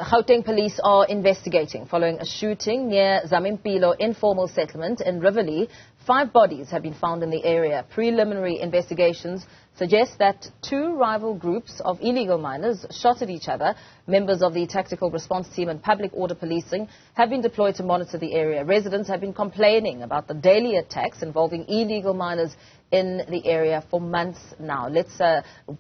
Gauteng police are investigating following a shooting near Zamimpilo Informal Settlement in Riverlea. 5 bodies have been found in the area. Preliminary investigations suggest that 2 rival groups of illegal miners shot at each other. Members of the tactical response team and public order policing have been deployed to monitor the area. Residents have been complaining about the daily attacks involving illegal miners in the area for months now. Let's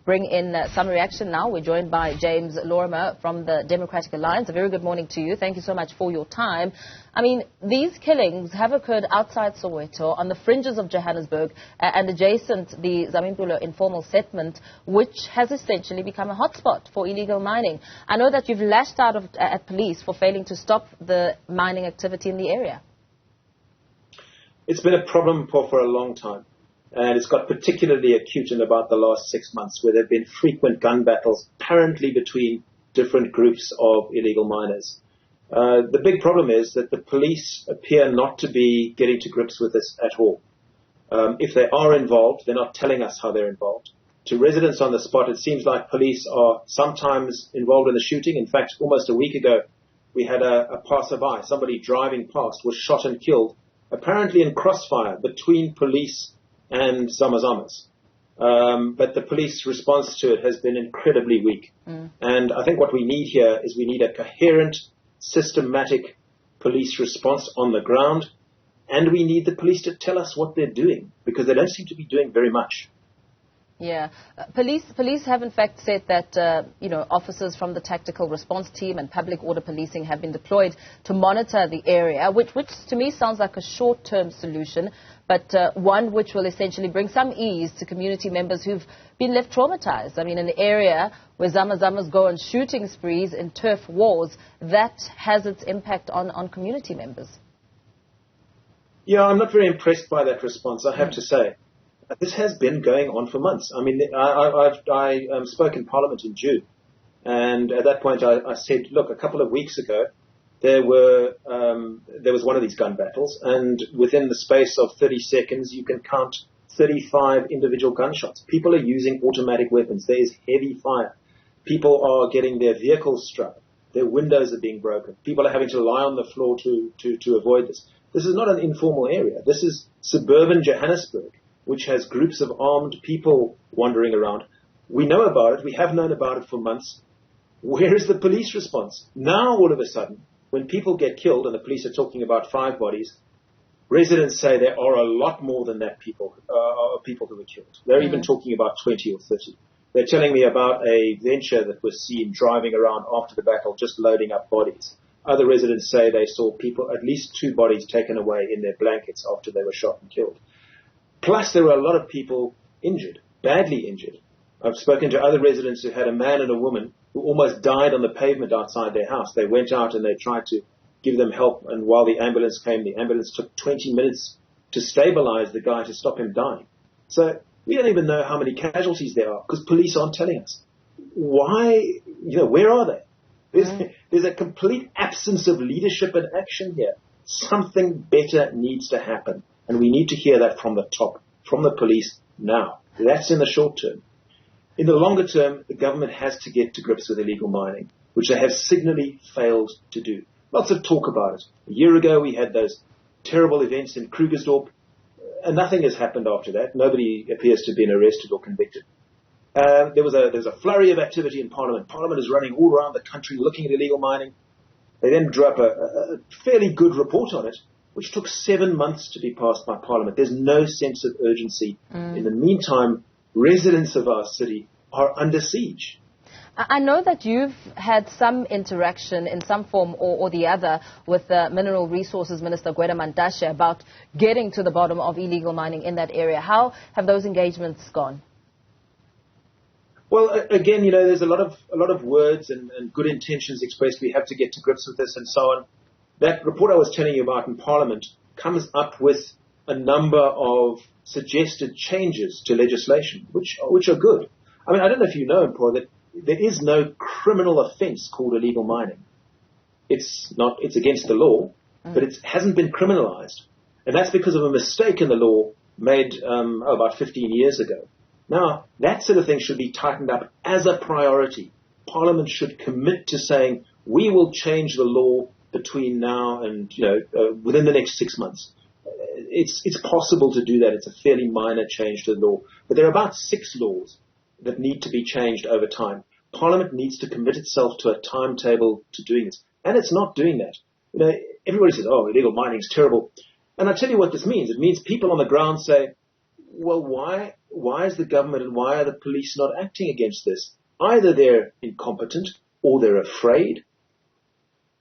bring in some reaction now. We're joined by James Lorimer from the Democratic Alliance. A very good morning to you. Thank you so much for your time. I mean, these killings have occurred outside Soweto, on the fringes of Johannesburg, and adjacent the Zamimpilo Informal Settlement, which has essentially become a hotspot for illegal mining. I know that you've lashed out at police for failing to stop the mining activity in the area. It's been a problem for a long time. And it's got particularly acute in about the last 6 months, where there have been frequent gun battles, apparently between different groups of illegal miners. The big problem is that the police appear not to be getting to grips with this at all. If they are involved, they're not telling us how they're involved. To residents on the spot, it seems like police are sometimes involved in the shooting. In fact, almost a week ago, we had a passerby, somebody driving past, was shot and killed, apparently in crossfire between police and Zamazamas. But the police response to it has been incredibly weak. And I think what we need here is we need a coherent, systematic police response on the ground, and we need the police to tell us what they're doing, because they don't seem to be doing very much. Yeah. Police have in fact said that, officers from the tactical response team and public order policing have been deployed to monitor the area, which to me sounds like a short-term solution, but one which will essentially bring some ease to community members who've been left traumatized. I mean, in the area where Zamazamas go on shooting sprees in turf wars, that has its impact on community members. Yeah, I'm not very impressed by that response, I have to say. This has been going on for months. I mean, I spoke in Parliament in June, and at that point I said, look, a couple of weeks ago there was one of these gun battles, and within the space of 30 seconds you can count 35 individual gunshots. People are using automatic weapons. There is heavy fire. People are getting their vehicles struck. Their windows are being broken. People are having to lie on the floor to avoid this. This is not an informal area. This is suburban Johannesburg, which has groups of armed people wandering around. We know about it. We have known about it for months. Where is the police response? Now, all of a sudden, when people get killed, and the police are talking about 5 bodies, residents say there are a lot more than that people who were killed. They're even talking about 20 or 30. They're telling me about a venture that was seen driving around after the battle, just loading up bodies. Other residents say they saw people, at least 2 bodies taken away in their blankets after they were shot and killed. Plus, there were a lot of people injured, badly injured. I've spoken to other residents who had a man and a woman who almost died on the pavement outside their house. They went out and they tried to give them help, and while the ambulance came, the ambulance took 20 minutes to stabilize the guy, to stop him dying. So we don't even know how many casualties there are, because police aren't telling us. Why, where are they? There's a complete absence of leadership and action here. Something better needs to happen. And we need to hear that from the top, from the police now. That's in the short term. In the longer term, the government has to get to grips with illegal mining, which they have signally failed to do. Lots of talk about it. A year ago, we had those terrible events in Krugersdorp, and nothing has happened after that. Nobody appears to have been arrested or convicted. There was a flurry of activity in Parliament. Parliament is running all around the country looking at illegal mining. They then drew up a fairly good report on it, which took 7 months to be passed by Parliament. There's no sense of urgency. In the meantime, residents of our city are under siege. I know that you've had some interaction in some form or the other with the Mineral Resources Minister, Gweda Mantashe, about getting to the bottom of illegal mining in that area. How have those engagements gone? Well, again, there's a lot of words and good intentions expressed. We have to get to grips with this and so on. That report I was telling you about in Parliament comes up with a number of suggested changes to legislation, which are good. I mean, I don't know if you know, Paul, that there is no criminal offence called illegal mining. It's against the law, but it hasn't been criminalised. And that's because of a mistake in the law made about 15 years ago. Now, that sort of thing should be tightened up as a priority. Parliament should commit to saying we will change the law between now and, within the next 6 months. It's possible to do that. It's a fairly minor change to the law. But there are about 6 laws that need to be changed over time. Parliament needs to commit itself to a timetable to doing this. And it's not doing that. Everybody says, oh, illegal mining is terrible. And I tell you what this means. It means people on the ground say, well, why is the government and why are the police not acting against this? Either they're incompetent, or they're afraid,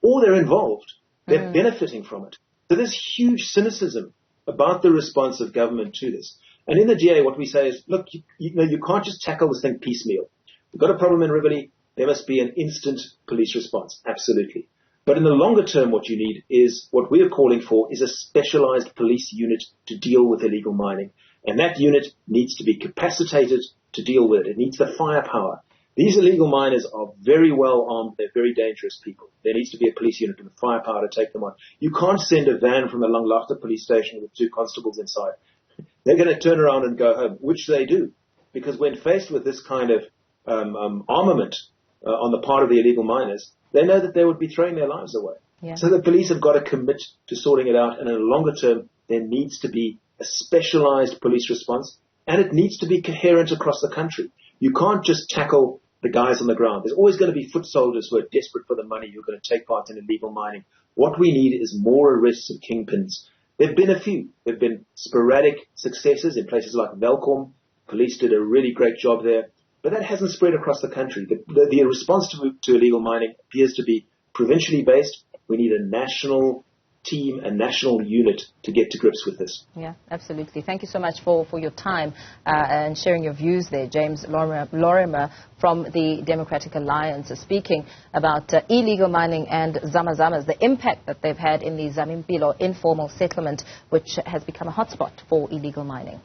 or they're involved. They're benefiting from it. So there's huge cynicism about the response of government to this. And in the DA, what we say is, look, you can't just tackle this thing piecemeal. We've got a problem in Riverlea. There must be an instant police response. Absolutely. But in the longer term, what you need is, what we are calling for is a specialized police unit to deal with illegal mining. And that unit needs to be capacitated to deal with it. It needs the firepower. These illegal miners are very well armed. They're very dangerous people. There needs to be a police unit with the firepower to take them on. You can't send a van from the Langlaagte police station with 2 constables inside. They're going to turn around and go home, which they do. Because when faced with this kind of armament on the part of the illegal miners, they know that they would be throwing their lives away. Yeah. So the police have got to commit to sorting it out. And in the longer term, there needs to be a specialized police response. And it needs to be coherent across the country. You can't just tackle the guys on the ground. There's always going to be foot soldiers who are desperate for the money who are going to take part in illegal mining. What we need is more arrests of kingpins. There have been a few. There have been sporadic successes in places like Welkom. Police did a really great job there. But that hasn't spread across the country. The response to illegal mining appears to be provincially based. We need a national team, a national unit to get to grips with this. Yeah, absolutely. Thank you so much for your time and sharing your views there. James Lorimer from the Democratic Alliance speaking about illegal mining and zamazamas, the impact that they've had in the Zamimpilo Informal Settlement, which has become a hotspot for illegal mining.